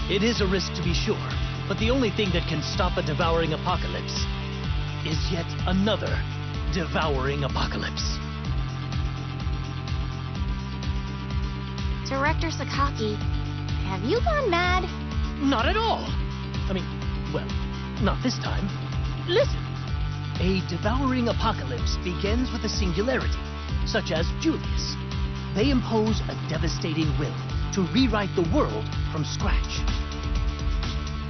It is a risk to be sure, but the only thing that can stop a devouring apocalypse is yet another devouring apocalypse. Director Sakaki, have you gone mad? Not at all. I mean, well, not this time. Listen. A devouring apocalypse begins with a singularity, such as Julius. They impose a devastating will to rewrite the world from scratch.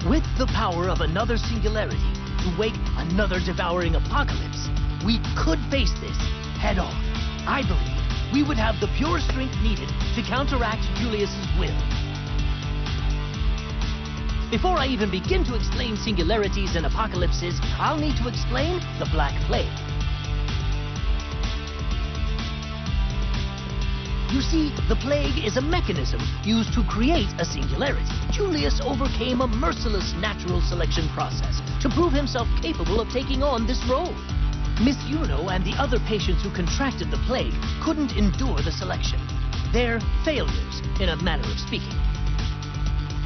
With the power of another singularity to wake another devouring apocalypse, we could face this head on. I believe we would have the pure strength needed to counteract Julius's will. Before I even begin to explain singularities and apocalypses, I'll need to explain the Black Plague. You see, the plague is a mechanism used to create a singularity. Julius overcame a merciless natural selection process to prove himself capable of taking on this role. Miss Yuno and the other patients who contracted the plague couldn't endure the selection. They're failures, in a manner of speaking.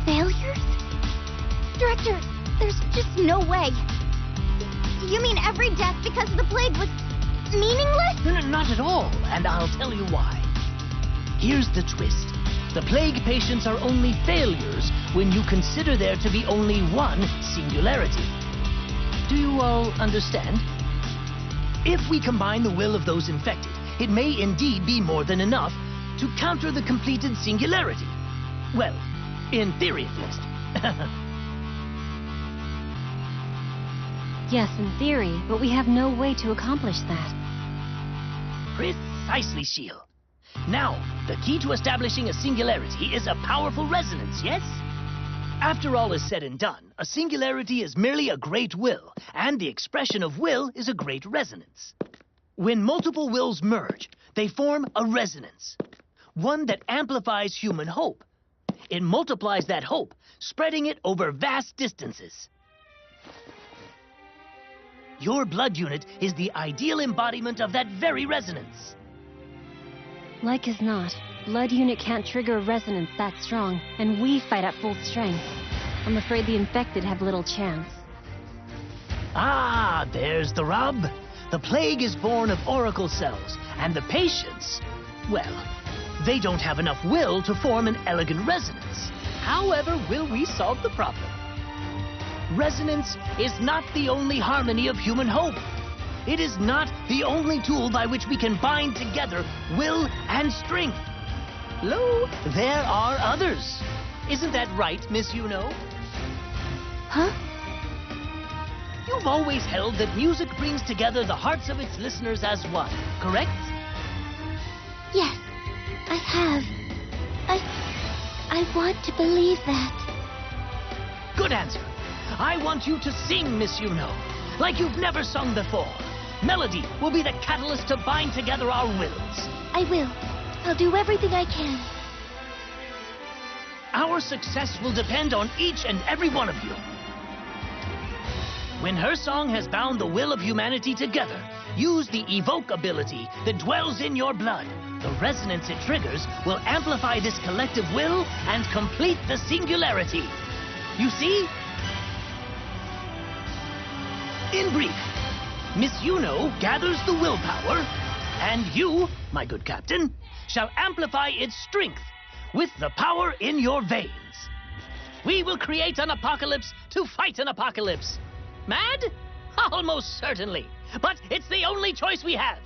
Failures? Director, there's just no way. You mean every death because of the plague was meaningless? No, not at all, and I'll tell you why. Here's the twist. The plague patients are only failures when you consider there to be only one singularity. Do you all understand? If we combine the will of those infected, it may indeed be more than enough to counter the completed singularity. Well, in theory at least. Yes, in theory, but we have no way to accomplish that. Precisely, Shield. Now, the key to establishing a singularity is a powerful resonance, yes? After all is said and done, a singularity is merely a great will, and the expression of will is a great resonance. When multiple wills merge, they form a resonance, one that amplifies human hope. It multiplies that hope, spreading it over vast distances. Your blood unit is the ideal embodiment of that very resonance. Like as not, blood unit can't trigger a resonance that strong, and we fight at full strength. I'm afraid the infected have little chance. Ah, there's the rub. The plague is born of oracle cells, and the patients, well, they don't have enough will to form an elegant resonance. However, will we solve the problem? Resonance is not the only harmony of human hope. It is not the only tool by which we can bind together will and strength. Lo, there are others. Isn't that right, Miss Yuno? Huh? You've always held that music brings together the hearts of its listeners as one, correct? Yes, I have. I want to believe that. Good answer. I want you to sing, Miss Yuno, like you've never sung before. Melody will be the catalyst to bind together our wills. I will. I'll do everything I can. Our success will depend on each and every one of you. When her song has bound the will of humanity together, use the evoke ability that dwells in your blood. The resonance it triggers will amplify this collective will and complete the singularity. You see? In brief, Miss Yuno gathers the willpower, and you, my good captain, shall amplify its strength with the power in your veins. We will create an apocalypse to fight an apocalypse. Mad? Almost certainly. But it's the only choice we have.